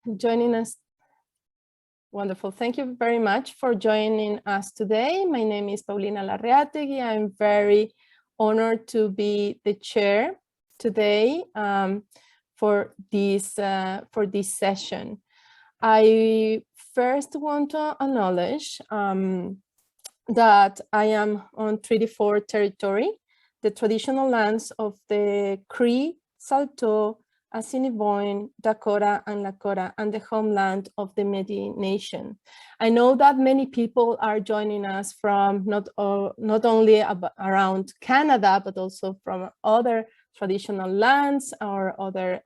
joining us. Wonderful. Thank you very much for joining us today. My name is Paulina Larreategui. I'm very honored to be the chair today for this session. I first want to acknowledge that I am on Treaty 4 territory, the traditional lands of the Cree, Saulteaux, Assiniboine, Dakota, and Lakota, and the homeland of the Métis Nation. I know that many people are joining us from not only around Canada, but also from other traditional lands or other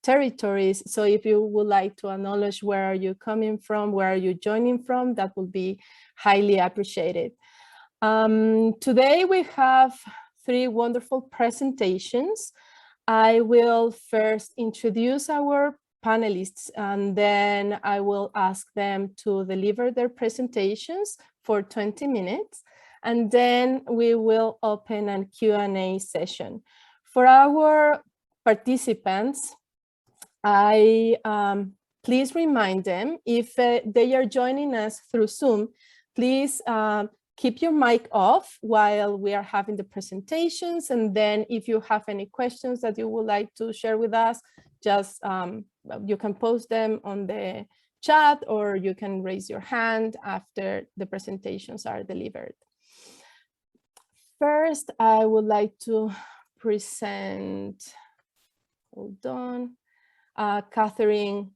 territories. So if you would like to acknowledge where are you coming from, where are you joining from, that would be highly appreciated. Today we have 3 wonderful presentations. I will first introduce our panelists, and then I will ask them to deliver their presentations for 20 minutes, and then we will open a Q&A session. For our participants, I please remind them, if they are joining us through Zoom, please keep your mic off while we are having the presentations. And then if you have any questions that you would like to share with us, just you can post them on the chat, or you can raise your hand after the presentations are delivered. First, I would like to present, hold on, Katherine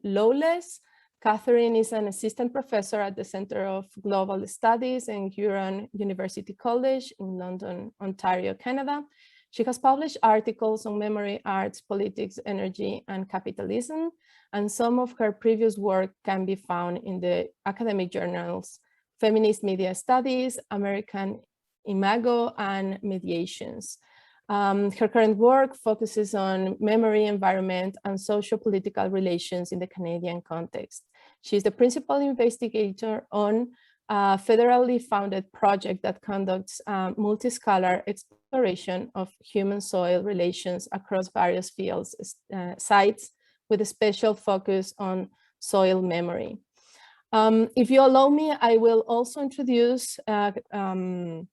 Lawless. Katherine is an assistant professor at the Center of Global Studies in Huron University College in London, Ontario, Canada. She has published articles on memory, arts, politics, energy, and capitalism, and some of her previous work can be found in the academic journals Feminist Media Studies, American Imago, and Mediations. Her current work focuses on memory, environment, and socio-political relations in the Canadian context. She is the principal investigator on a federally funded project that conducts multi-scholar exploration of human-soil relations across various fields, sites, with a special focus on soil memory. If you allow me, I will also introduce Gemechu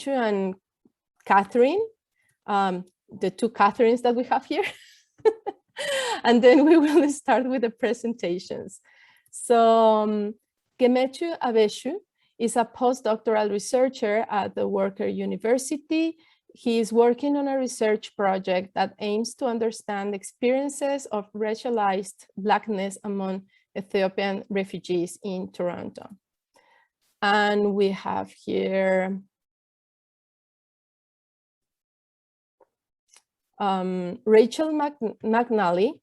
and Katherine, the 2 Katherines that we have here. And then we will start with the presentations. So Gemechu Abeshu is a postdoctoral researcher at the Walker University. He is working on a research project that aims to understand experiences of racialized Blackness among Ethiopian refugees in Toronto. And we have here Rachel McNally.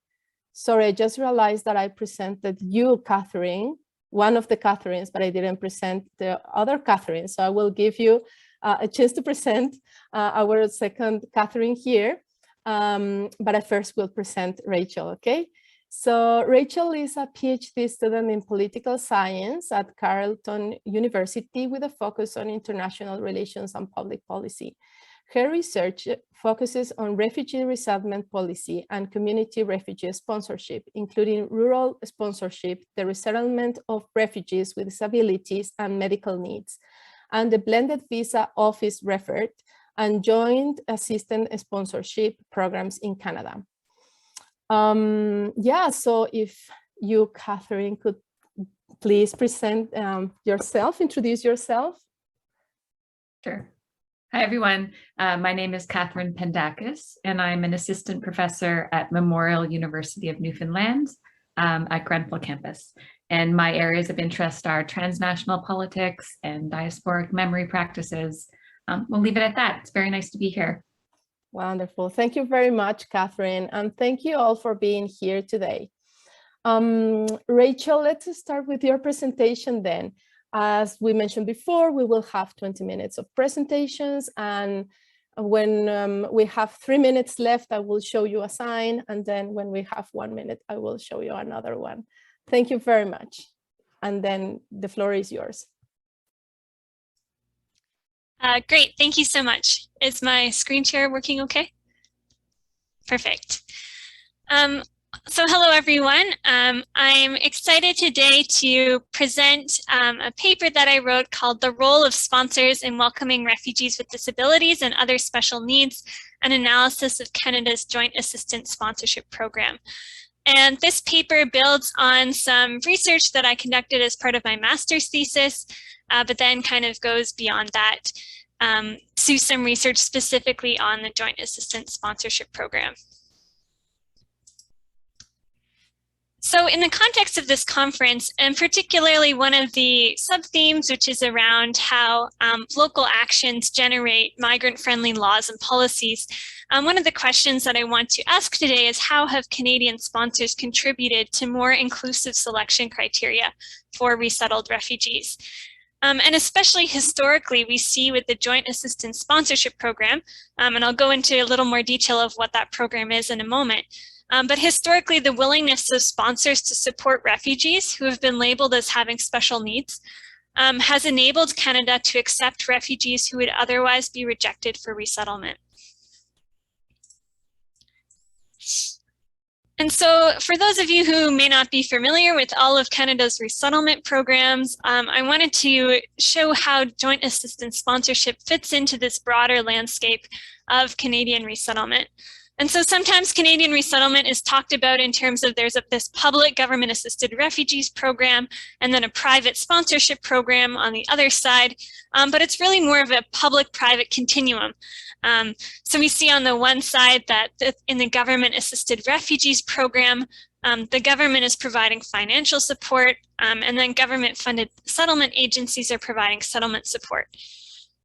Sorry, I just realized that I presented you, Katherine, one of the Katherines, but I didn't present the other Katherine. So I will give you a chance to present our second Katherine here. But I first will present Rachel, okay? So Rachel is a PhD student in political science at Carleton University with a focus on international relations and public policy. Her research focuses on refugee resettlement policy and community refugee sponsorship, including rural sponsorship, the resettlement of refugees with disabilities and medical needs, and the blended visa office referred and joint assistant sponsorship programs in Canada. Yeah, so if you, Katherine, could please present yourself, introduce yourself. Sure. Hi, everyone. My name is Katherine Pendakis, and I'm an assistant professor at Memorial University of Newfoundland at Grenfell campus. And my areas of interest are transnational politics and diasporic memory practices. We'll leave it at that. It's very nice to be here. Wonderful. Thank you very much, Katherine. And thank you all for being here today. Rachel, let's start with your presentation then. As we mentioned before, we will have 20 minutes of presentations, and when we have 3 minutes left, I will show you a sign, and then when we have 1 minute, I will show you another one. Thank you very much. And then the floor is yours. Great, thank you so much. Is my screen share working okay? Perfect. So hello, everyone. I'm excited today to present a paper that I wrote called The Role of Sponsors in Welcoming Refugees with Disabilities and Other Special Needs, an analysis of Canada's Joint Assistance Sponsorship Program. And this paper builds on some research that I conducted as part of my master's thesis, but then kind of goes beyond that to some research specifically on the Joint Assistance Sponsorship Program. So in the context of this conference, and particularly one of the sub-themes, which is around how local actions generate migrant-friendly laws and policies, one of the questions that I want to ask today is how have Canadian sponsors contributed to more inclusive selection criteria for resettled refugees? And especially historically, we see with the Joint Assistance Sponsorship Program, and I'll go into a little more detail of what that program is in a moment, but historically, the willingness of sponsors to support refugees who have been labeled as having special needs has enabled Canada to accept refugees who would otherwise be rejected for resettlement. And so for those of you who may not be familiar with all of Canada's resettlement programs, I wanted to show how joint assistance sponsorship fits into this broader landscape of Canadian resettlement. And so sometimes Canadian resettlement is talked about in terms of there's this public government-assisted refugees program and then a private sponsorship program on the other side, but it's really more of a public-private continuum. So we see on the one side that in the government-assisted refugees program, the government is providing financial support, and then government-funded settlement agencies are providing settlement support.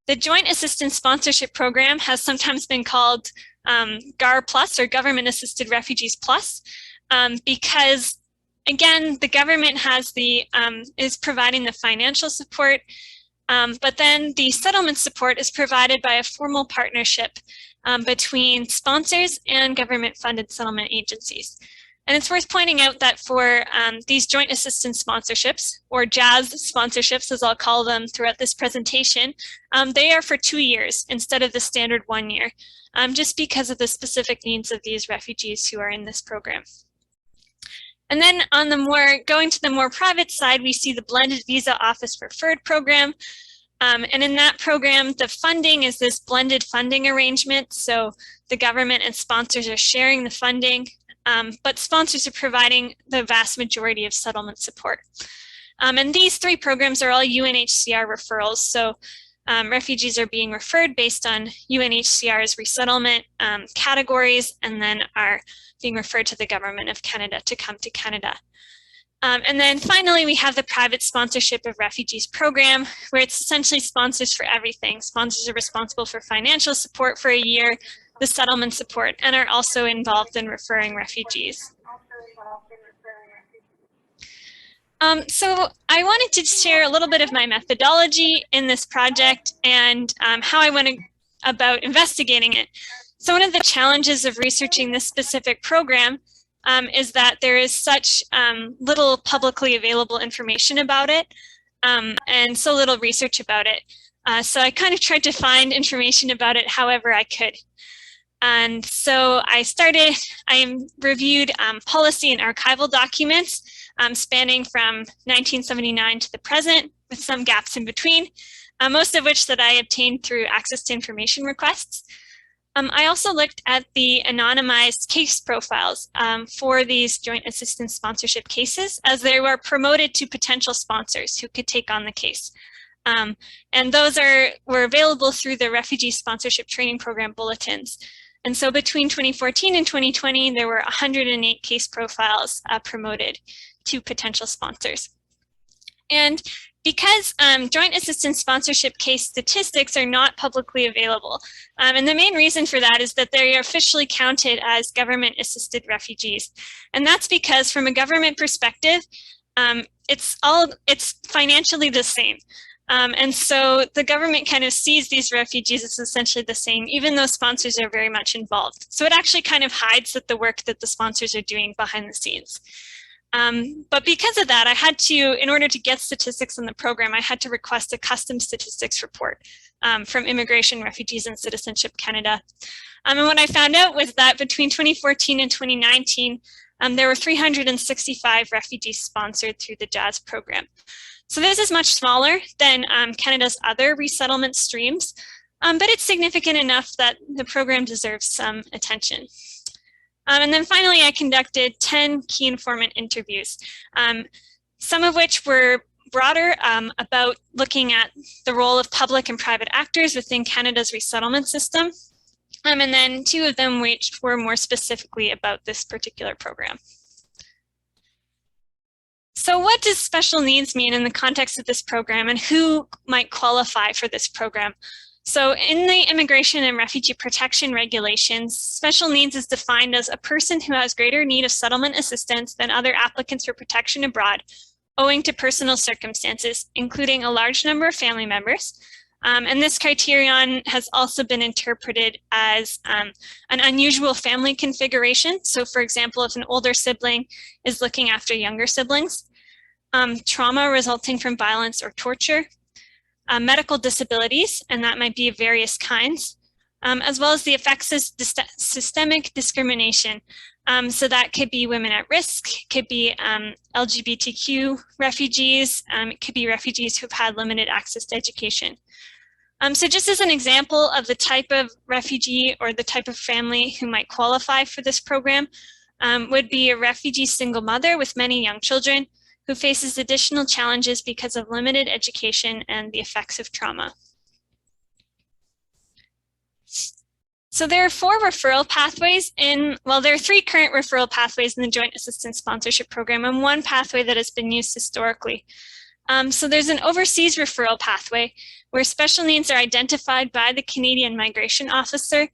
The Joint Assistance Sponsorship Program has sometimes been called GAR Plus or Government Assisted Refugees Plus, because again, the government has is providing the financial support, but then the settlement support is provided by a formal partnership between sponsors and government-funded settlement agencies. And it's worth pointing out that for these joint assistance sponsorships, or JAS sponsorships, as I'll call them throughout this presentation, they are for 2 years instead of the standard 1 year, just because of the specific needs of these refugees who are in this program. And then on the going to the more private side, we see the Blended Visa Office Referred program. And in that program, the funding is this blended funding arrangement. So the government and sponsors are sharing the funding, but sponsors are providing the vast majority of settlement support. And these 3 programs are all UNHCR referrals. So refugees are being referred based on UNHCR's resettlement categories, and then are being referred to the Government of Canada to come to Canada. And then finally, we have the private sponsorship of refugees program, where it's essentially sponsors for everything. Sponsors are responsible for financial support for a year, the settlement support, and are also involved in referring refugees. So I wanted to share a little bit of my methodology in this project and how I went about investigating it. So one of the challenges of researching this specific program is that there is such little publicly available information about it and so little research about it. So I kind of tried to find information about it however I could. And so I reviewed policy and archival documents spanning from 1979 to the present, with some gaps in between, most of which that I obtained through access to information requests. I also looked at the anonymized case profiles for these joint assistance sponsorship cases, as they were promoted to potential sponsors who could take on the case. And those were available through the Refugee Sponsorship Training Program bulletins. And so between 2014 and 2020, there were 108 case profiles promoted to potential sponsors. And because joint assistance sponsorship case statistics are not publicly available, and the main reason for that is that they are officially counted as government-assisted refugees. And that's because from a government perspective, it's financially the same. And so the government kind of sees these refugees as essentially the same, even though sponsors are very much involved. So it actually kind of hides the work that the sponsors are doing behind the scenes. But because of that, I had to, in order to get statistics on the program, I had to request a custom statistics report from Immigration, Refugees, and Citizenship Canada. And what I found out was that between 2014 and 2019, there were 365 refugees sponsored through the JAZZ program. So this is much smaller than Canada's other resettlement streams, but it's significant enough that the program deserves some attention. And then finally, I conducted 10 key informant interviews, some of which were broader about looking at the role of public and private actors within Canada's resettlement system. And then 2 of them which were more specifically about this particular program. So what does special needs mean in the context of this program, and who might qualify for this program? So in the Immigration and Refugee Protection Regulations, special needs is defined as a person who has greater need of settlement assistance than other applicants for protection abroad, owing to personal circumstances, including a large number of family members. And this criterion has also been interpreted as an unusual family configuration. So for example, if an older sibling is looking after younger siblings, trauma resulting from violence or torture, medical disabilities, and that might be of various kinds, as well as the effects of systemic discrimination. So that could be women at risk, could be LGBTQ refugees, it could be refugees who've had limited access to education. So just as an example of the type of refugee or the type of family who might qualify for this program would be a refugee single mother with many young children who faces additional challenges because of limited education and the effects of trauma. So there are 4 referral pathways well, there are 3 current referral pathways in the Joint Assistance Sponsorship Program and 1 pathway that has been used historically. So there's an overseas referral pathway where special needs are identified by the Canadian Migration Officer.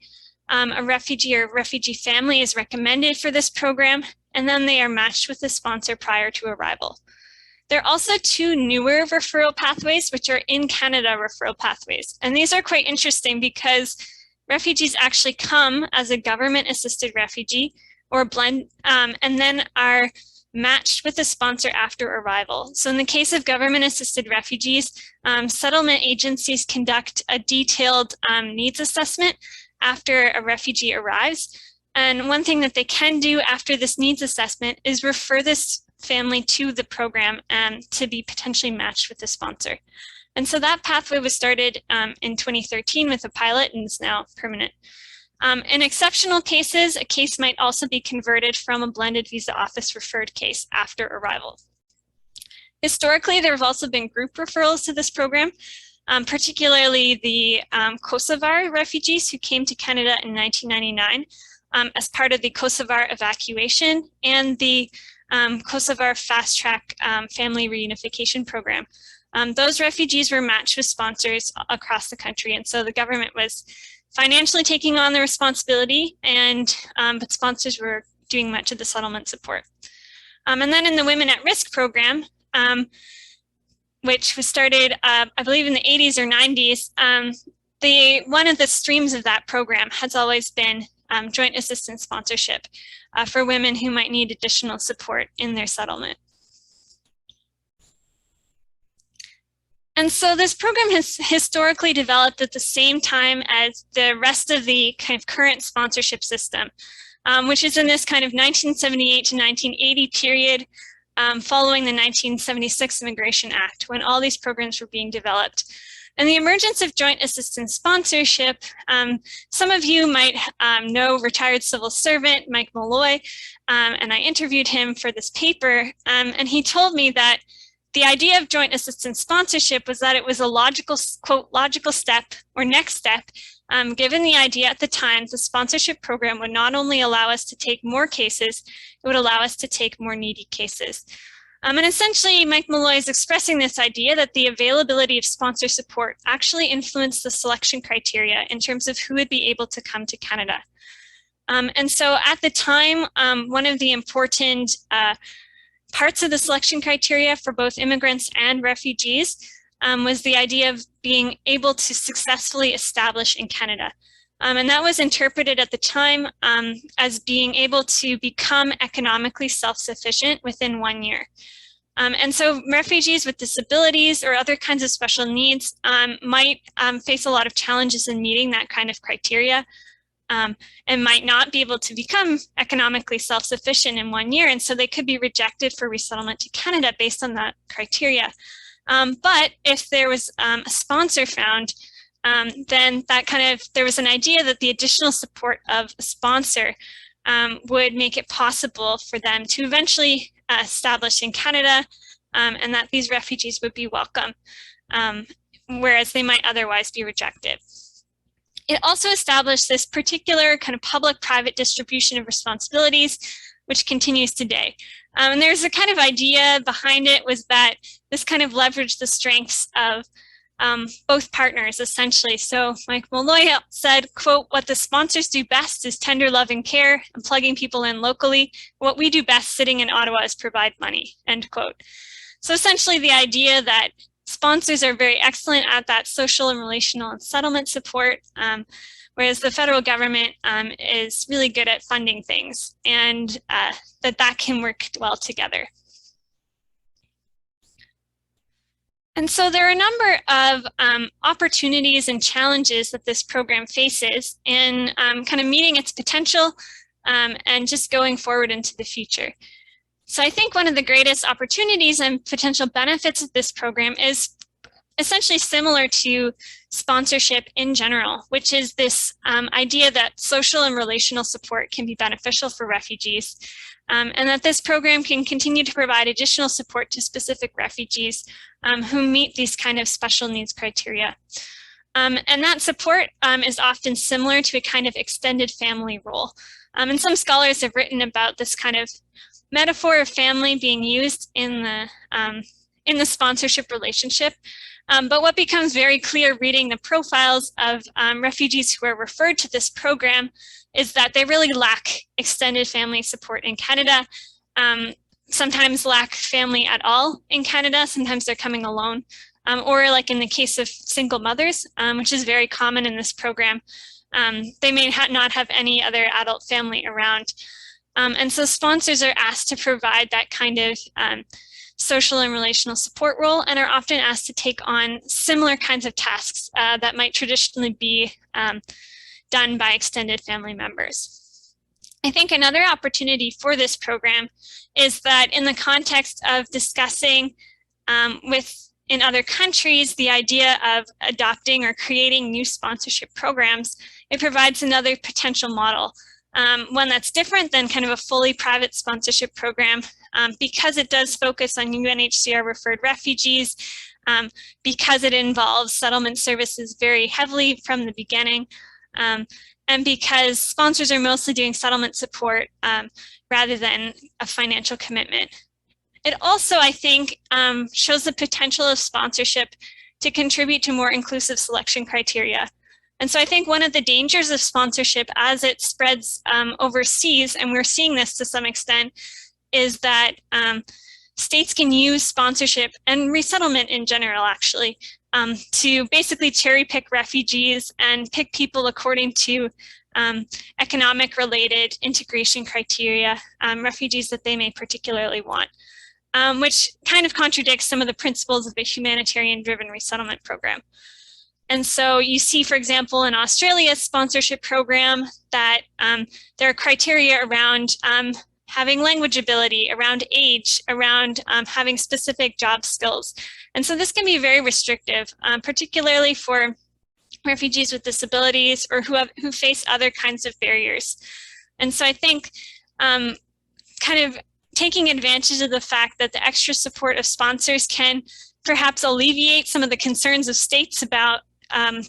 A refugee or refugee family is recommended for this program, and then they are matched with the sponsor prior to arrival. There are also 2 newer referral pathways, which are in Canada referral pathways. And these are quite interesting because refugees actually come as a government-assisted refugee or blend, and then are matched with a sponsor after arrival. So in the case of government-assisted refugees, settlement agencies conduct a detailed needs assessment after a refugee arrives. And one thing that they can do after this needs assessment is refer this family to the program to be potentially matched with the sponsor. And so that pathway was started in 2013 with a pilot and is now permanent. In exceptional cases, a case might also be converted from a blended visa office referred case after arrival. Historically, there have also been group referrals to this program, particularly the Kosovar refugees who came to Canada in 1999 as part of the Kosovar evacuation and the Kosovar Fast Track Family Reunification Program. Those refugees were matched with sponsors across the country, and so the government was financially taking on the responsibility, and but sponsors were doing much of the settlement support. And then in the Women at Risk program, which was started, I believe in the 80s or 90s, one of the streams of that program has always been joint assistance sponsorship for women who might need additional support in their settlement. And so this program has historically developed at the same time as the rest of the kind of current sponsorship system, which is in this kind of 1978 to 1980 period following the 1976 Immigration Act, when all these programs were being developed. And the emergence of joint assistance sponsorship, some of you might know retired civil servant Mike Malloy, and I interviewed him for this paper, and he told me that the idea of joint assistance sponsorship was that it was a logical, quote, logical step or next step, given the idea at the time the sponsorship program would not only allow us to take more cases, it would allow us to take more needy cases. And essentially, Mike Malloy is expressing this idea that the availability of sponsor support actually influenced the selection criteria in terms of who would be able to come to Canada. And so at the time, one of the important parts of the selection criteria for both immigrants and refugees was the idea of being able to successfully establish in Canada. And that was interpreted at the time as being able to become economically self-sufficient within 1 year. And so refugees with disabilities or other kinds of special needs might face a lot of challenges in meeting that kind of criteria. and might not be able to become economically self-sufficient in 1 year. And so they could be rejected for resettlement to Canada based on that criteria. But if there was a sponsor found, then there was an idea that the additional support of a sponsor would make it possible for them to eventually establish in Canada, and that these refugees would be welcome, whereas they might otherwise be rejected. It also established this particular kind of public-private distribution of responsibilities, which continues today. And there's a kind of idea behind it was that this kind of leveraged the strengths of both partners, essentially. So Mike Malloy said, quote, "What the sponsors do best is tender love and care and plugging people in locally. What we do best sitting in Ottawa is provide money," end quote. So essentially the idea that sponsors are very excellent at that social and relational and settlement support, whereas the federal government is really good at funding things, and that can work well together. And so there are a number of opportunities and challenges that this program faces in kind of meeting its potential and just going forward into the future. So I think one of the greatest opportunities and potential benefits of this program is essentially similar to sponsorship in general, which is this idea that social and relational support can be beneficial for refugees, and that this program can continue to provide additional support to specific refugees who meet these kind of special needs criteria. And that support is often similar to a kind of extended family role. And some scholars have written about this kind of metaphor of family being used in the sponsorship relationship. But what becomes very clear reading the profiles of refugees who are referred to this program is that they really lack extended family support in Canada, sometimes lack family at all in Canada, sometimes they're coming alone, or like in the case of single mothers, which is very common in this program, they may not have any other adult family around. And so sponsors are asked to provide that kind of social and relational support role, and are often asked to take on similar kinds of tasks that might traditionally be done by extended family members. I think another opportunity for this program is that in the context of discussing in other countries the idea of adopting or creating new sponsorship programs, it provides another potential model. One that's different than kind of a fully private sponsorship program, because it does focus on UNHCR referred refugees, because it involves settlement services very heavily from the beginning, and because sponsors are mostly doing settlement support rather than a financial commitment. It also, I think, shows the potential of sponsorship to contribute to more inclusive selection criteria. And so I think one of the dangers of sponsorship as it spreads overseas, and we're seeing this to some extent, is that states can use sponsorship and resettlement in general, actually, to basically cherry pick refugees and pick people according to economic related integration criteria, refugees that they may particularly want, which kind of contradicts some of the principles of a humanitarian driven resettlement program. And so you see, for example, in Australia's sponsorship program that there are criteria around having language ability, around age, around having specific job skills. And so this can be very restrictive, particularly for refugees with disabilities or who face other kinds of barriers. And so I think kind of taking advantage of the fact that the extra support of sponsors can perhaps alleviate some of the concerns of states about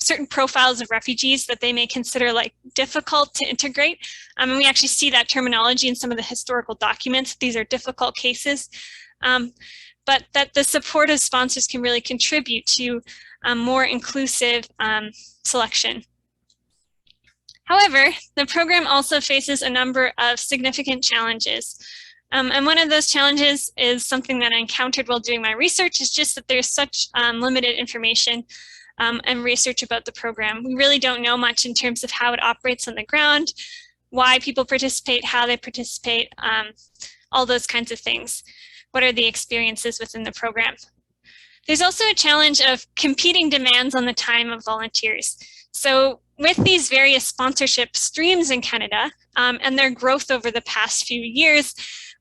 certain profiles of refugees that they may consider like difficult to integrate. And we actually see that terminology in some of the historical documents. These are difficult cases, but that the support of sponsors can really contribute to more inclusive selection. However, the program also faces a number of significant challenges. And one of those challenges is something that I encountered while doing my research, is just that there's such limited information and research about the program. We really don't know much in terms of how it operates on the ground, why people participate, how they participate, all those kinds of things. What are the experiences within the program? There's also a challenge of competing demands on the time of volunteers. So with these various sponsorship streams in Canada and their growth over the past few years,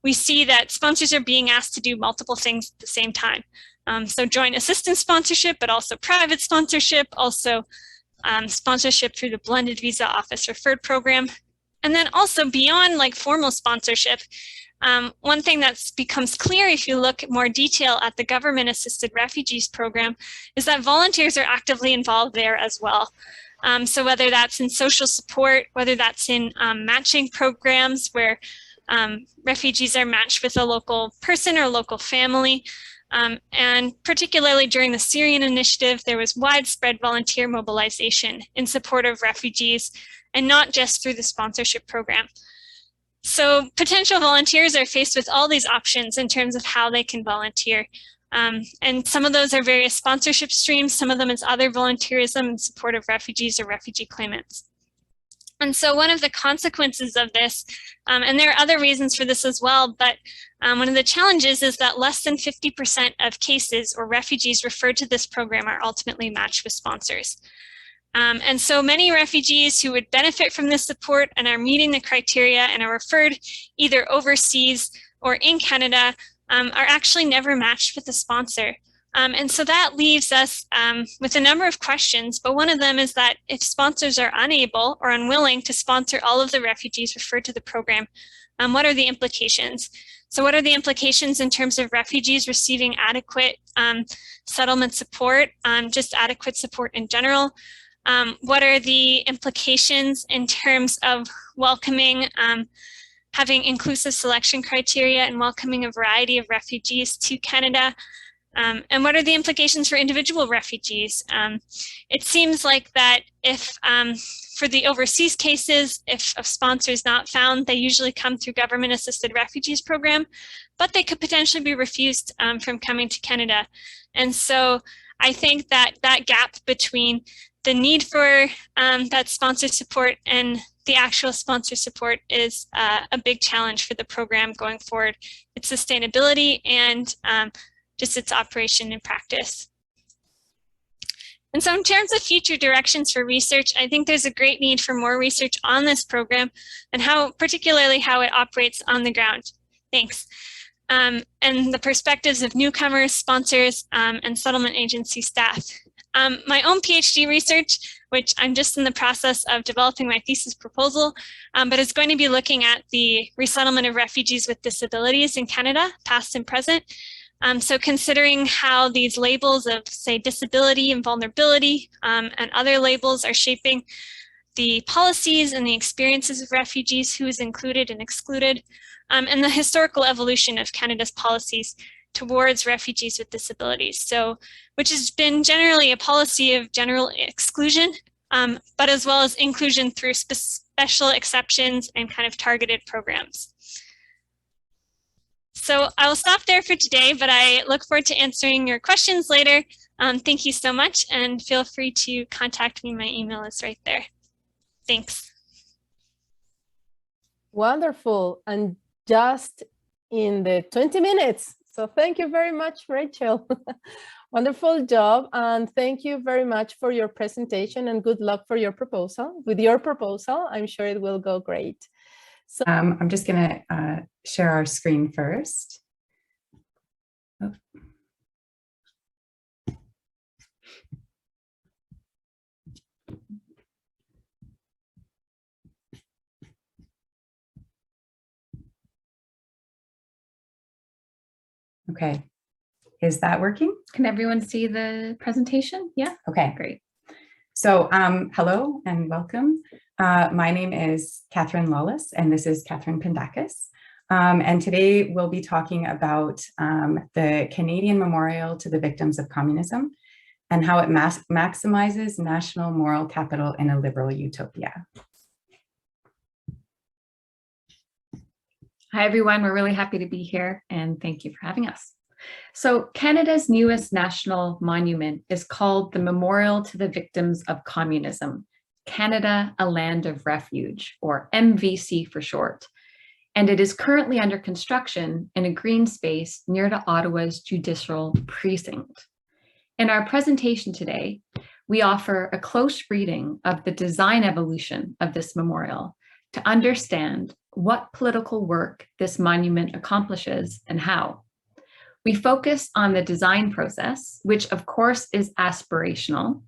we see that sponsors are being asked to do multiple things at the same time. So joint assistance sponsorship, but also private sponsorship, also sponsorship through the blended visa office referred program. And then also beyond like formal sponsorship, one thing that becomes clear if you look at more detail at the government assisted refugees program is that volunteers are actively involved there as well. So whether that's in social support, whether that's in matching programs where refugees are matched with a local person or local family, and particularly during the Syrian initiative, there was widespread volunteer mobilization in support of refugees, and not just through the sponsorship program. So potential volunteers are faced with all these options in terms of how they can volunteer. And some of those are various sponsorship streams, some of them is other volunteerism in support of refugees or refugee claimants. And so one of the consequences of this, and there are other reasons for this as well, but one of the challenges is that less than 50% of cases or refugees referred to this program are ultimately matched with sponsors. And so many refugees who would benefit from this support and are meeting the criteria and are referred either overseas or in Canada are actually never matched with a sponsor. And so that leaves us with a number of questions, but one of them is that if sponsors are unable or unwilling to sponsor all of the refugees referred to the program, what are the implications? So what are the implications in terms of refugees receiving adequate settlement support, just adequate support in general? What are the implications in terms of welcoming, having inclusive selection criteria and welcoming a variety of refugees to Canada? And what are the implications for individual refugees? It seems like that if, for the overseas cases, if a sponsor is not found, they usually come through government-assisted refugees program, but they could potentially be refused from coming to Canada. And so I think that that gap between the need for that sponsor support and the actual sponsor support is a big challenge for the program going forward, its sustainability and just its operation in practice. And so in terms of future directions for research, I think there's a great need for more research on this program and particularly how it operates on the ground. Thanks. And the perspectives of newcomers, sponsors, and settlement agency staff. My own PhD research, which I'm just in the process of developing my thesis proposal, but it's going to be looking at the resettlement of refugees with disabilities in Canada, past and present. So considering how these labels of, say, disability and vulnerability and other labels are shaping the policies and the experiences of refugees, who is included and excluded, and the historical evolution of Canada's policies towards refugees with disabilities. So, which has been generally a policy of general exclusion, but as well as inclusion through special exceptions and kind of targeted programs. So I will stop there for today, but I look forward to answering your questions later. Thank you so much, and feel free to contact me. My email is right there. Thanks. Wonderful, and just in the 20 minutes. So thank you very much, Rachel. Wonderful job, and thank you very much for your presentation, and good luck for your proposal. With your proposal, I'm sure it will go great. So I'm just going to share our screen first. Oh. Okay, is that working? Can everyone see the presentation? Yeah. Okay, Great. So hello and welcome. My name is Katherine Lawless, and this is Katherine Pendakis. And today we'll be talking about the Canadian Memorial to the Victims of Communism and how it maximizes national moral capital in a liberal utopia. Hi, everyone. We're really happy to be here, and thank you for having us. So Canada's newest national monument is called the Memorial to the Victims of Communism, Canada, a Land of Refuge, or MVC for short. And it is currently under construction in a green space near to Ottawa's judicial precinct. In our presentation today, we offer a close reading of the design evolution of this memorial to understand what political work this monument accomplishes and how. We focus on the design process, which of course is aspirational,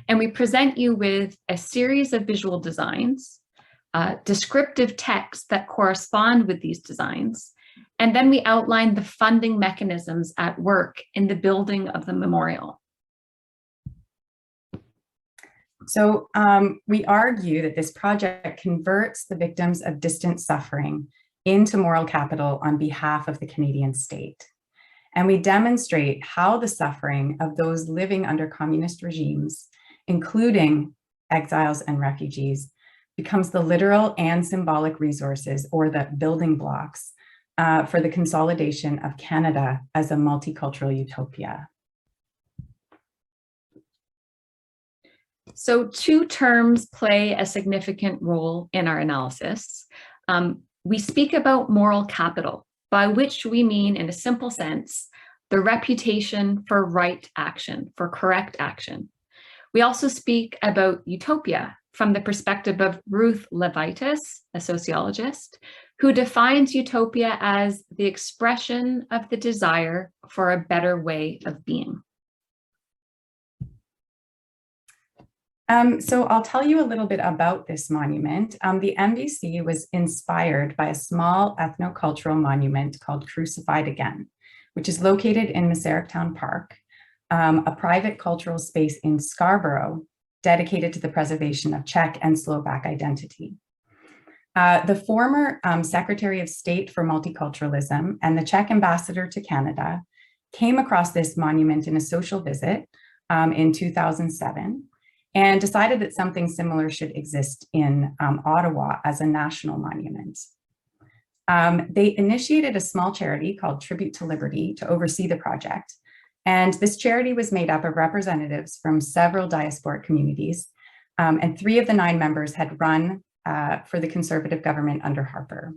and we present you with a series of visual designs, descriptive texts that correspond with these designs, and then we outline the funding mechanisms at work in the building of the memorial. So we argue that this project converts the victims of distant suffering into moral capital on behalf of the Canadian state. And we demonstrate how the suffering of those living under communist regimes, including exiles and refugees, becomes the literal and symbolic resources, or the building blocks, for the consolidation of Canada as a multicultural utopia. So two terms play a significant role in our analysis. We speak about moral capital, by which we mean, in a simple sense, the reputation for right action, for correct action. We also speak about utopia from the perspective of Ruth Levitas, a sociologist, who defines utopia as the expression of the desire for a better way of being. So I'll tell you a little bit about this monument. The MVC was inspired by a small ethnocultural monument called Crucified Again, which is located in Massarectown Park, a private cultural space in Scarborough dedicated to the preservation of Czech and Slovak identity. The former Secretary of State for Multiculturalism and the Czech ambassador to Canada came across this monument in a social visit in 2007 and decided that something similar should exist in Ottawa as a national monument. They initiated a small charity called Tribute to Liberty to oversee the project. And this charity was made up of representatives from several diasporic communities, and 3 of the 9 members had run for the Conservative government under Harper.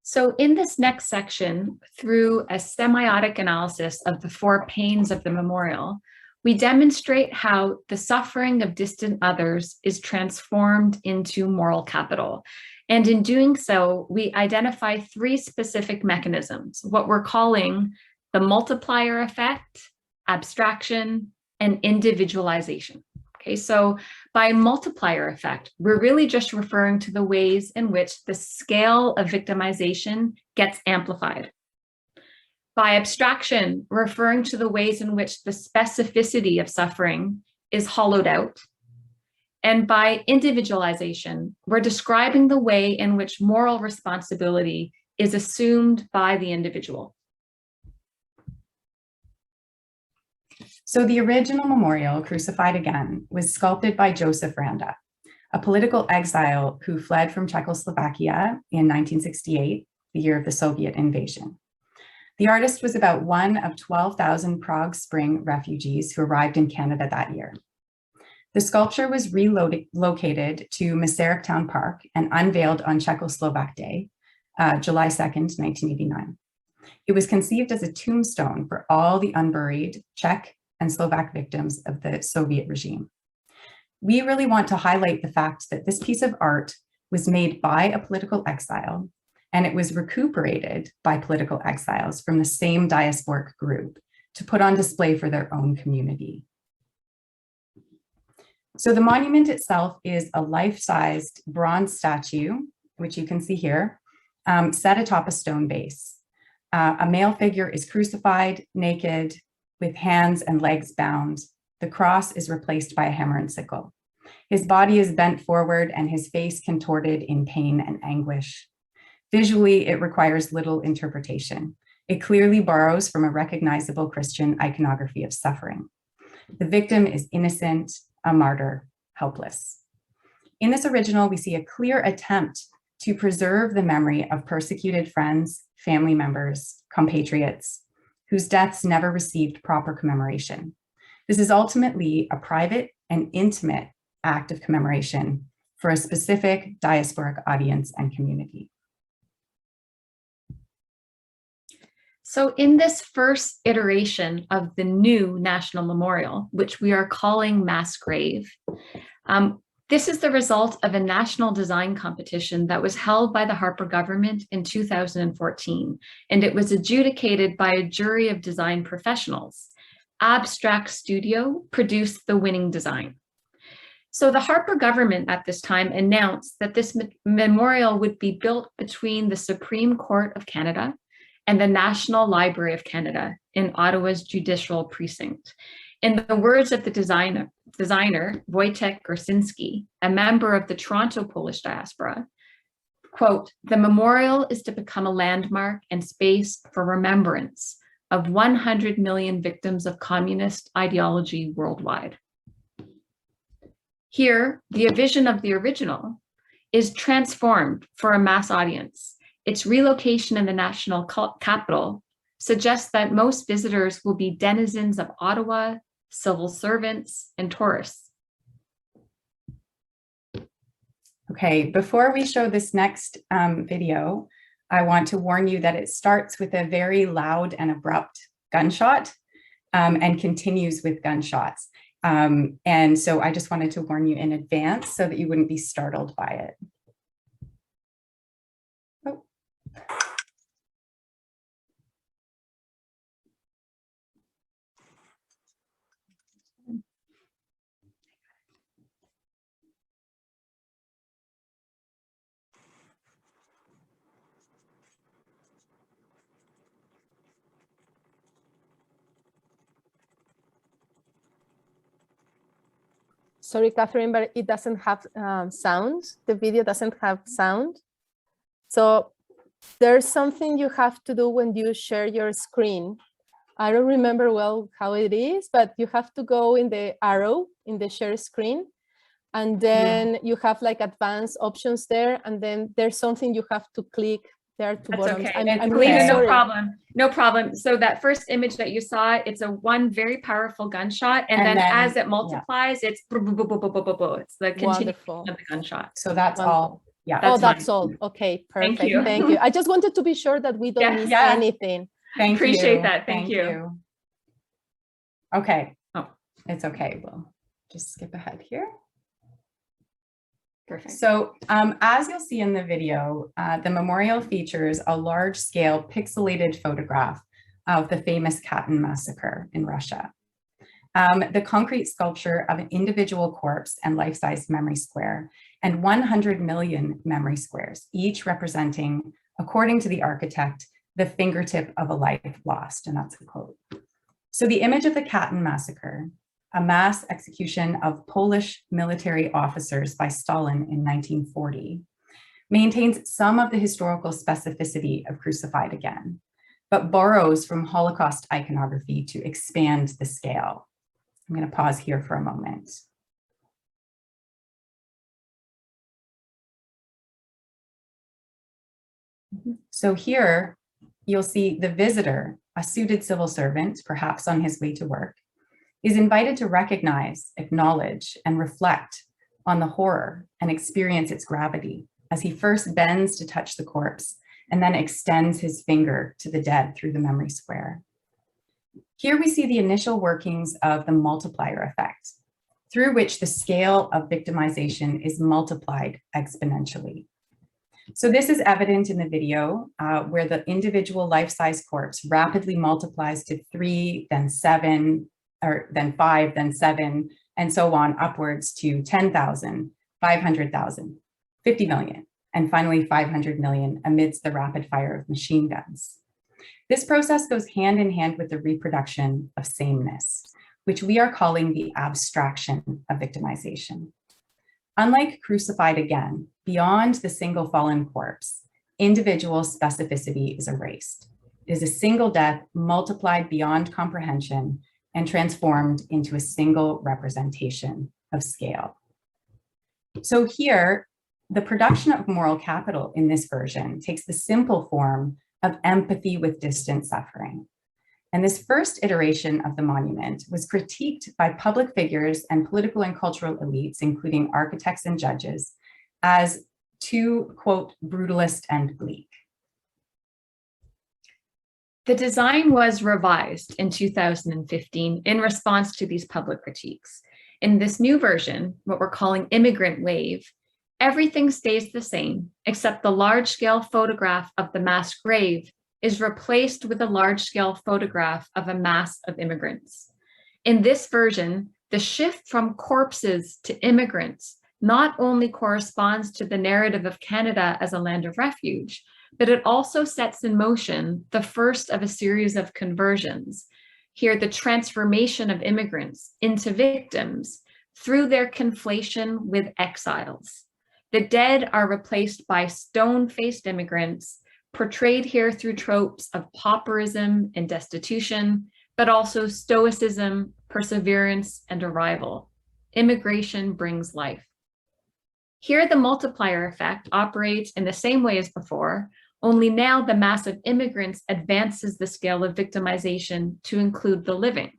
So in this next section, through a semiotic analysis of the 4 pains of the memorial, we demonstrate how the suffering of distant others is transformed into moral capital. And in doing so, we identify 3 specific mechanisms, what we're calling the multiplier effect, abstraction, and individualization. Okay, so by multiplier effect, we're really just referring to the ways in which the scale of victimization gets amplified. By abstraction, referring to the ways in which the specificity of suffering is hollowed out. And by individualization, we're describing the way in which moral responsibility is assumed by the individual. So the original memorial, Crucified Again, was sculpted by Joseph Randa, a political exile who fled from Czechoslovakia in 1968, the year of the Soviet invasion. The artist was about one of 12,000 Prague Spring refugees who arrived in Canada that year. The sculpture was relocated to Massarectown Park and unveiled on Czechoslovak Day, July 2nd, 1989. It was conceived as a tombstone for all the unburied Czech and Slovak victims of the Soviet regime. We really want to highlight the fact that this piece of art was made by a political exile, and it was recuperated by political exiles from the same diasporic group to put on display for their own community. So the monument itself is a life-sized bronze statue, which you can see here, set atop a stone base. A male figure is crucified, naked, with hands and legs bound. The cross is replaced by a hammer and sickle. His body is bent forward and his face contorted in pain and anguish. Visually, it requires little interpretation. It clearly borrows from a recognizable Christian iconography of suffering. The victim is innocent, a martyr, helpless. In this original, we see a clear attempt to preserve the memory of persecuted friends, family members, compatriots, whose deaths never received proper commemoration. This is ultimately a private and intimate act of commemoration for a specific diasporic audience and community. So in this first iteration of the new National Memorial, which we are calling Mass Grave, this is the result of a national design competition that was held by the Harper government in 2014, and it was adjudicated by a jury of design professionals. Abstract Studio produced the winning design. So the Harper government at this time announced that this memorial would be built between the Supreme Court of Canada and the National Library of Canada in Ottawa's judicial precinct. In the words of the designer Wojciech Gorsinski, a member of the Toronto Polish diaspora, quote, "The memorial is to become a landmark and space for remembrance of 100 million victims of communist ideology worldwide." Here, the vision of the original is transformed for a mass audience. Its relocation in the national capital suggests that most visitors will be denizens of Ottawa, civil servants, and tourists. Okay, before we show this next video, I want to warn you that it starts with a very loud and abrupt gunshot and continues with gunshots. And so I just wanted to warn you in advance so that you wouldn't be startled by it. Oh. Sorry, Katherine, but it doesn't have sound. The video doesn't have sound. So there's something you have to do when you share your screen. I don't remember well how it is, but you have to go in the arrow in the share screen. And then you have like advanced options there. And then there's something you have to click there to bottom. Okay. I'm Really sorry. no problem. No problem. So that first image that you saw, it's a one very powerful gunshot. And then as it multiplies, it's the continuation of the gunshot. So that's all. Yeah. That's all. Okay, perfect. Thank you. Thank you. I just wanted to be sure that we don't miss anything. Appreciate that. Thank you. Okay. Oh, it's okay. We'll just skip ahead here. Perfect. So as you'll see in the video, the memorial features a large-scale pixelated photograph of the famous Katyn massacre in Russia. The concrete sculpture of an individual corpse and life-size memory square, and 100 million memory squares, each representing, according to the architect, the fingertip of a life lost, and that's a quote. So the image of the Katyn massacre, a mass execution of Polish military officers by Stalin in 1940, maintains some of the historical specificity of Crucified Again, but borrows from Holocaust iconography to expand the scale. I'm going to pause here for a moment. So here you'll see the visitor, a suited civil servant, perhaps on his way to work, is invited to recognize, acknowledge, and reflect on the horror and experience its gravity as he first bends to touch the corpse and then extends his finger to the dead through the memory square. Here we see the initial workings of the multiplier effect, through which the scale of victimization is multiplied exponentially. So this is evident in the video where the individual life-size corpse rapidly multiplies to 3, then 7, or then 5, then 7, and so on upwards to 10,000, 500,000, 50 million, and finally 500 million amidst the rapid fire of machine guns. This process goes hand in hand with the reproduction of sameness, which we are calling the abstraction of victimization. Unlike Crucified Again, beyond the single fallen corpse, individual specificity is erased. It is a single death multiplied beyond comprehension and transformed into a single representation of scale. So here, the production of moral capital in this version takes the simple form of empathy with distant suffering. And this first iteration of the monument was critiqued by public figures and political and cultural elites, including architects and judges, as too, quote, brutalist and bleak. The design was revised in 2015 in response to these public critiques. In this new version, what we're calling Immigrant Wave, everything stays the same, except the large-scale photograph of the mass grave is replaced with a large-scale photograph of a mass of immigrants. In this version, the shift from corpses to immigrants not only corresponds to the narrative of Canada as a land of refuge, but it also sets in motion the first of a series of conversions. Here, the transformation of immigrants into victims through their conflation with exiles. The dead are replaced by stone-faced immigrants, portrayed here through tropes of pauperism and destitution, but also stoicism, perseverance, and arrival. Immigration brings life. Here, the multiplier effect operates in the same way as before, only now the mass of immigrants advances the scale of victimization to include the living.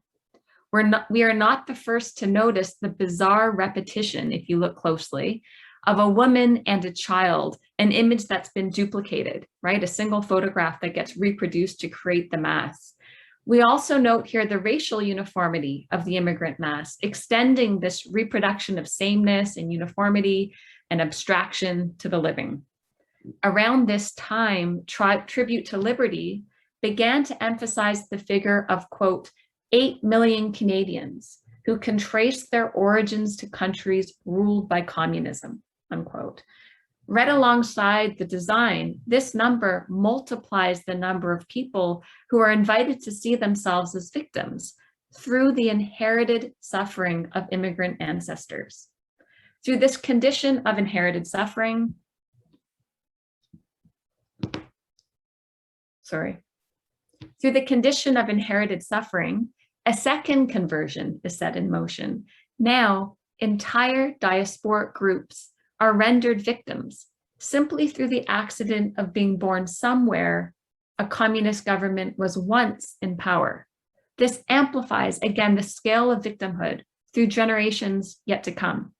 We are not the first to notice the bizarre repetition, if you look closely, of a woman and a child, an image that's been duplicated, right? A single photograph that gets reproduced to create the mass. We also note here the racial uniformity of the immigrant mass, extending this reproduction of sameness and uniformity and abstraction to the living. Around this time, Tribute to Liberty began to emphasize the figure of, quote, 8 million Canadians who can trace their origins to countries ruled by communism, unquote. Read alongside the design, this number multiplies the number of people who are invited to see themselves as victims through the inherited suffering of immigrant ancestors. Through this condition of inherited suffering, through the condition of inherited suffering, a second conversion is set in motion. Now, entire diasporic groups are rendered victims simply through the accident of being born somewhere a communist government was once in power. This amplifies, again, the scale of victimhood through generations yet to come.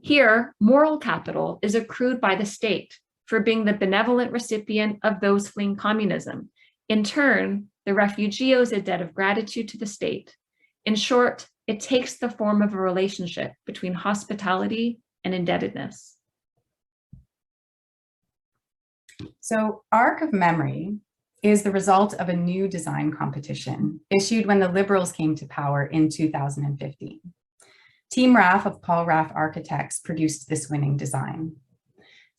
Here, moral capital is accrued by the state for being the benevolent recipient of those fleeing communism. In turn, the refugee owes a debt of gratitude to the state. In short, it takes the form of a relationship between hospitality and indebtedness. So Arc of Memory is the result of a new design competition issued when the Liberals came to power in 2015. Team RAF of Paul RAF Architects produced this winning design.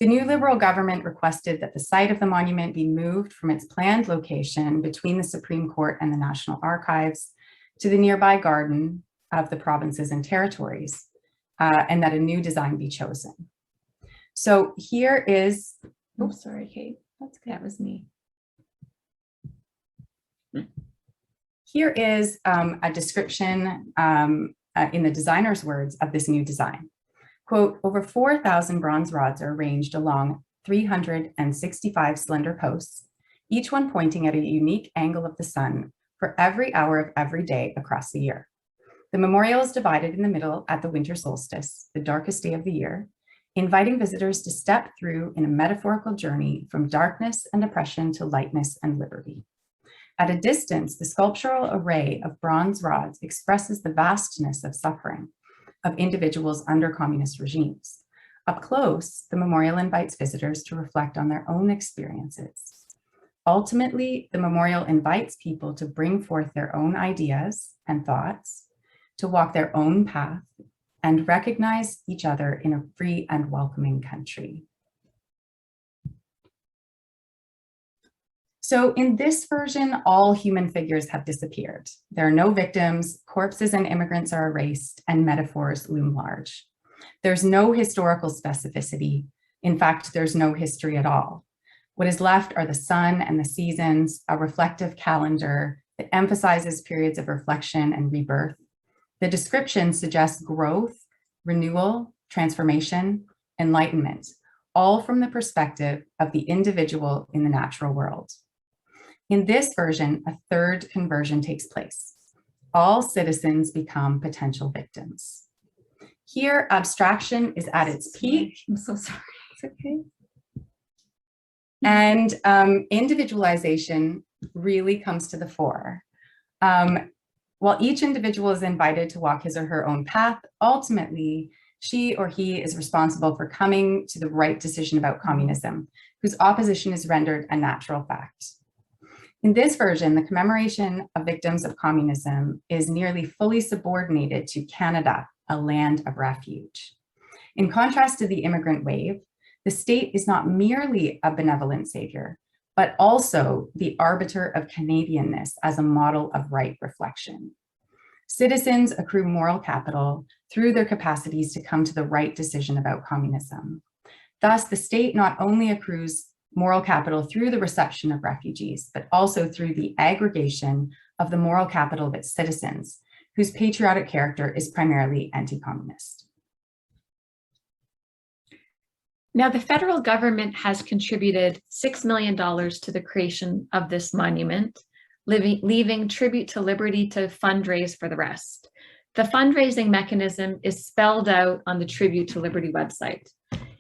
The new Liberal government requested that the site of the monument be moved from its planned location between the Supreme Court and the National Archives to the nearby garden of the provinces and territories, and that a new design be chosen. So here is, oh, sorry, Kate, that was me. Here is a description in the designer's words of this new design. Quote, over 4,000 bronze rods are arranged along 365 slender posts, each one pointing at a unique angle of the sun for every hour of every day across the year. The memorial is divided in the middle at the winter solstice, the darkest day of the year, inviting visitors to step through in a metaphorical journey from darkness and oppression to lightness and liberty. At a distance, the sculptural array of bronze rods expresses the vastness of suffering of individuals under communist regimes. Up close, the memorial invites visitors to reflect on their own experiences. Ultimately, the memorial invites people to bring forth their own ideas and thoughts, to walk their own path, and recognize each other in a free and welcoming country. So in this version, all human figures have disappeared. There are no victims, corpses and immigrants are erased, and metaphors loom large. There's no historical specificity. In fact, there's no history at all. What is left are the sun and the seasons, a reflective calendar that emphasizes periods of reflection and rebirth. The description suggests growth, renewal, transformation, enlightenment, all from the perspective of the individual in the natural world. In this version, a third conversion takes place. All citizens become potential victims. Here, abstraction is at its peak. I'm so sorry. It's okay. And individualization really comes to the fore. While each individual is invited to walk his or her own path, ultimately, she or he is responsible for coming to the right decision about communism, whose opposition is rendered a natural fact. In this version, the commemoration of victims of communism is nearly fully subordinated to Canada, a land of refuge. In contrast to the Immigrant Wave, the state is not merely a benevolent savior, but also the arbiter of Canadianness as a model of right reflection. Citizens accrue moral capital through their capacities to come to the right decision about communism. Thus, the state not only accrues moral capital through the reception of refugees, but also through the aggregation of the moral capital of its citizens, whose patriotic character is primarily anti-communist. Now, the federal government has contributed $6 million to the creation of this monument, leaving Tribute to Liberty to fundraise for the rest. The fundraising mechanism is spelled out on the Tribute to Liberty website.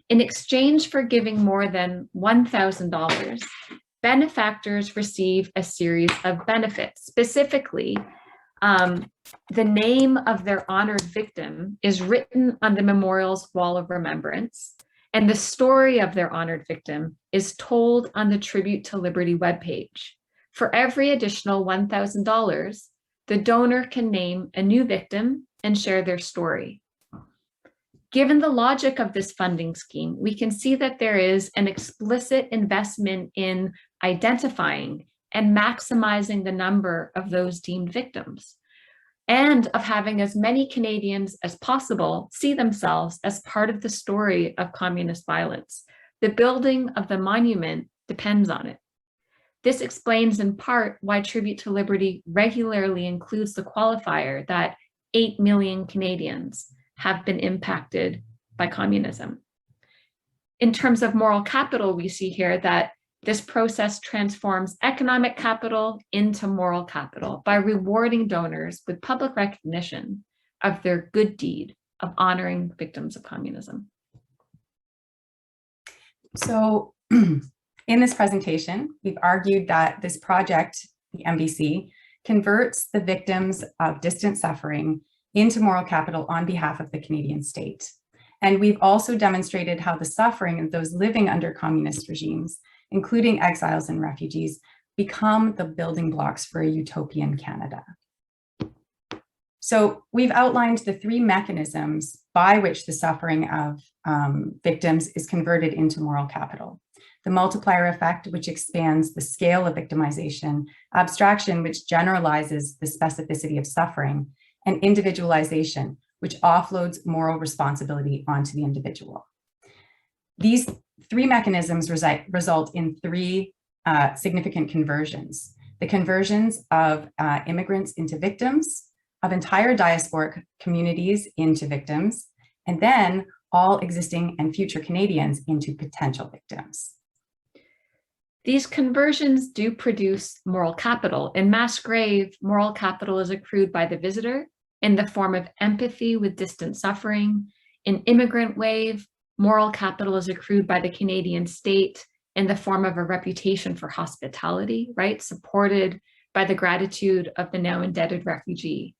In exchange for giving more than $1,000, benefactors receive a series of benefits. Specifically, the name of their honored victim is written on the memorial's wall of remembrance, and the story of their honored victim is told on the Tribute to Liberty webpage. For every additional $1,000, the donor can name a new victim and share their story. Given the logic of this funding scheme, we can see that there is an explicit investment in identifying and maximizing the number of those deemed victims, and of having as many Canadians as possible see themselves as part of the story of communist violence. The building of the monument depends on it. This explains in part why Tribute to Liberty regularly includes the qualifier that 8 million Canadians have been impacted by communism. In terms of moral capital, we see here that this process transforms economic capital into moral capital by rewarding donors with public recognition of their good deed of honoring victims of communism. So in this presentation, we've argued that this project, the MVC, converts the victims of distant suffering into moral capital on behalf of the Canadian state. And we've also demonstrated how the suffering of those living under communist regimes, including exiles and refugees, become the building blocks for a utopian Canada. So we've outlined the three mechanisms by which the suffering of victims is converted into moral capital. The multiplier effect, which expands the scale of victimization, abstraction, which generalizes the specificity of suffering, and individualization, which offloads moral responsibility onto the individual. These three mechanisms result in three significant conversions: the conversions of immigrants into victims, of entire diasporic communities into victims, and then all existing and future Canadians into potential victims. These conversions do produce moral capital. In mass grave, moral capital is accrued by the visitor in the form of empathy with distant suffering. In Immigrant Wave, moral capital is accrued by the Canadian state in the form of a reputation for hospitality, right? Supported by the gratitude of the now indebted refugee.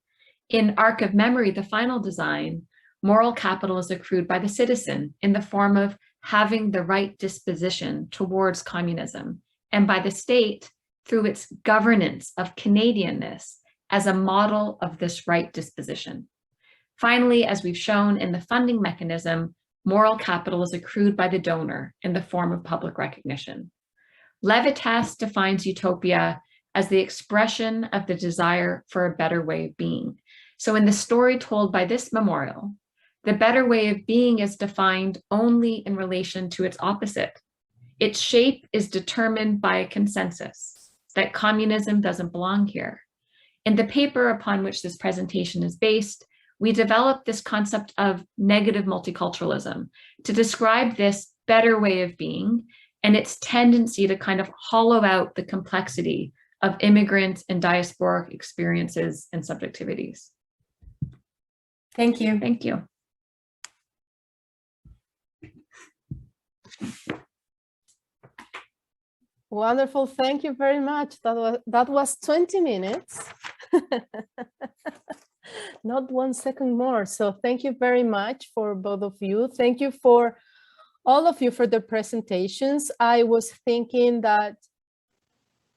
In Arc of Memory, the final design, moral capital is accrued by the citizen in the form of having the right disposition towards communism, and by the state through its governance of Canadianness as a model of this right disposition. Finally, as we've shown in the funding mechanism, moral capital is accrued by the donor in the form of public recognition. Levitas defines utopia as the expression of the desire for a better way of being. So in the story told by this memorial, the better way of being is defined only in relation to its opposite. Its shape is determined by a consensus that communism doesn't belong here. In the paper upon which this presentation is based, we developed this concept of negative multiculturalism to describe this better way of being and its tendency to kind of hollow out the complexity of immigrant and diasporic experiences and subjectivities. Thank you. Thank you. Wonderful. Thank you very much. That was 20 minutes. Not 1 second more. So thank you very much for both of you. Thank you for all of you for the presentations. I was thinking that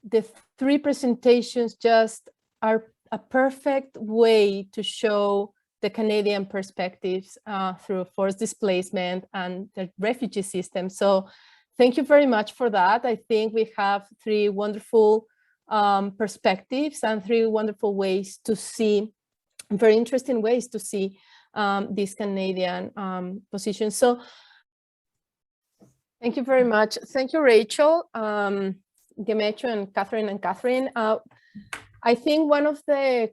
the 3 presentations just are a perfect way to show the Canadian perspectives through forced displacement and the refugee system. So thank you very much for that. I think we have 3 wonderful perspectives and 3 wonderful ways to see, very interesting ways to see this Canadian position. So thank you very much. Thank you, Rachel, Gemechu, and Katherine. I think one of the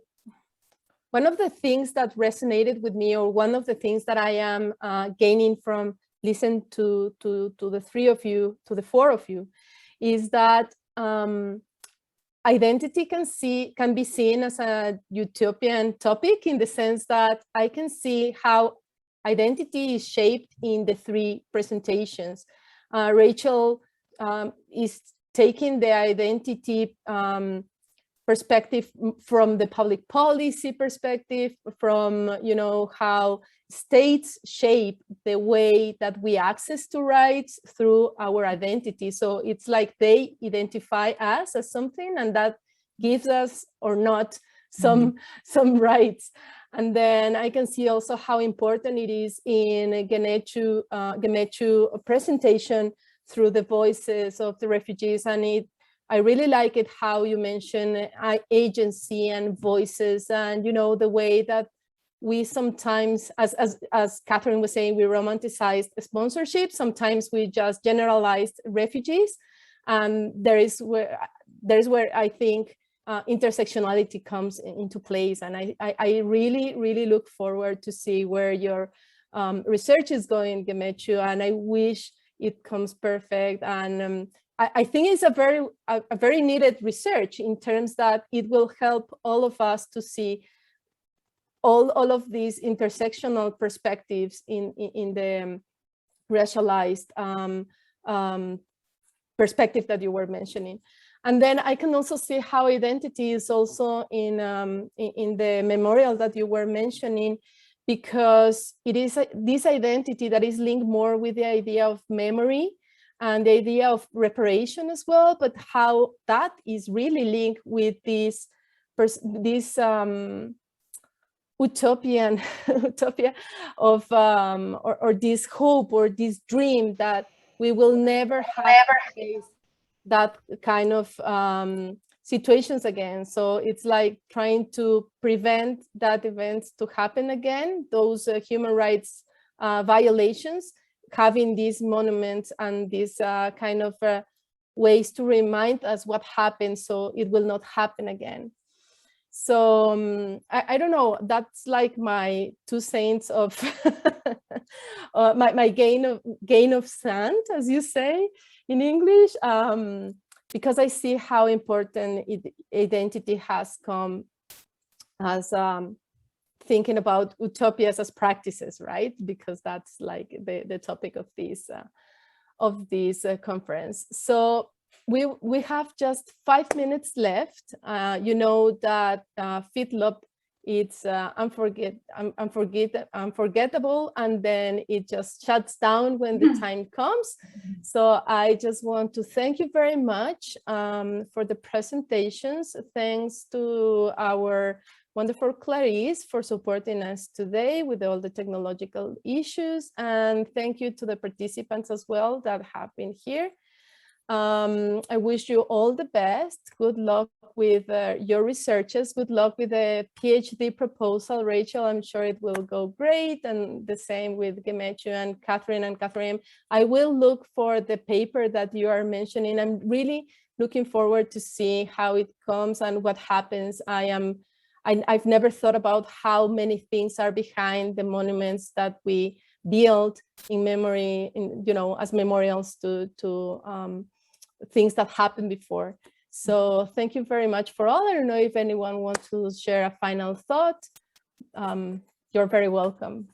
things that resonated with me, or one of the things that I am gaining from listening to the 3 of you, to the 4 of you, is that identity can be seen as a utopian topic, in the sense that I can see how identity is shaped in the 3 presentations. Rachel is taking the identity perspective from the public policy perspective, from, you know, how states shape the way that we access to rights through our identity. So it's like they identify us as something, and that gives us or not some rights. And then I can see also how important it is in Gemechu presentation through the voices of the refugees. And I really like it how you mention agency and voices, and, you know, the way that we sometimes, as Katherine was saying, we romanticize sponsorship. Sometimes we just generalize refugees. And there's where I think intersectionality comes into place. And I really look forward to see where your research is going, Gemechu, and I wish it comes perfect. And I think it's a very needed research, in terms that it will help all of us to see all of these intersectional perspectives in the racialized perspective that you were mentioning. And then I can also see how identity is also in the memorial that you were mentioning, because it is this identity that is linked more with the idea of memory and the idea of reparation as well, but how that is really linked with this utopia of or this hope or this dream that we will never have that kind of situations again. So it's like trying to prevent that events to happen again, those human rights violations, having these monuments and these kind of ways to remind us what happened, so it will not happen again. So I don't know, that's like my 2 cents of my gain of sand, as you say in English, because I see how important identity has come as thinking about utopias as practices, right? Because that's like the topic of this conference. So we have just 5 minutes left. You know that FitLab, it's unforgettable, and then it just shuts down when the time comes. So I just want to thank you very much for the presentations. Thanks to our wonderful Clarice for supporting us today with all the technological issues, and thank you to the participants as well that have been here. I wish you all the best. Good luck with your researches. Good luck with the PhD proposal, Rachel. I'm sure it will go great. And the same with Gemechu and Katherine. I will look for the paper that you are mentioning. I'm really looking forward to see how it comes and what happens. I've never thought about how many things are behind the monuments that we build in memory, as memorials to things that happened before. So thank you very much for all. I don't know if anyone wants to share a final thought. You're very welcome.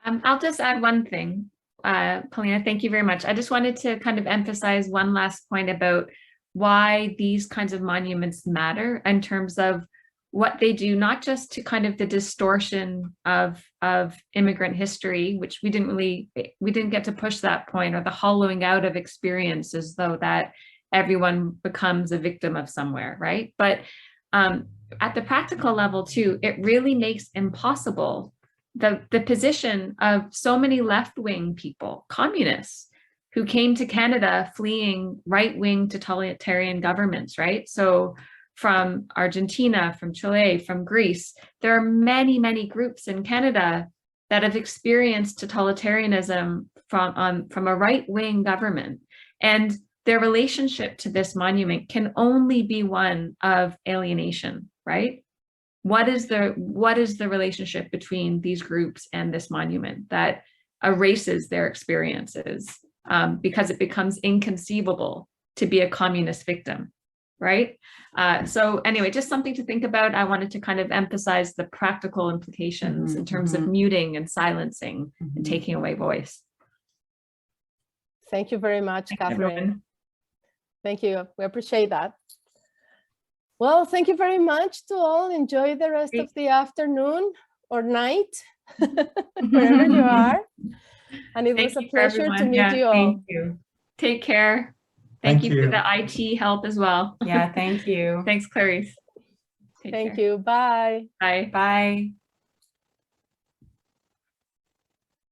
I'll just add one thing. Paulina, thank you very much. I just wanted to kind of emphasize one last point about why these kinds of monuments matter in terms of what they do, not just to kind of the distortion of immigrant history, which we didn't get to push that point, or the hollowing out of experience as though that everyone becomes a victim of somewhere, right? But at the practical level too, it really makes impossible the position of so many left-wing people, communists, who came to Canada fleeing right-wing totalitarian governments, right? So from Argentina, from Chile, from Greece, there are many, many groups in Canada that have experienced totalitarianism from a right-wing government. And their relationship to this monument can only be one of alienation, right? What is the relationship between these groups and this monument that erases their experiences because it becomes inconceivable to be a communist victim, right? So anyway, just something to think about. I wanted to kind of emphasize the practical implications in terms of muting and silencing and taking away voice. Thank you very much, Thanks, Katherine. everyone. Thank you. We appreciate that. Well, thank you very much to all. Enjoy the rest of the afternoon or night, wherever you are. And it was a pleasure to meet you all. Thank you. Take care. Thank you for the IT help as well. Yeah, thank you. Thanks, Clarice. Thank you. Bye. Bye. Bye.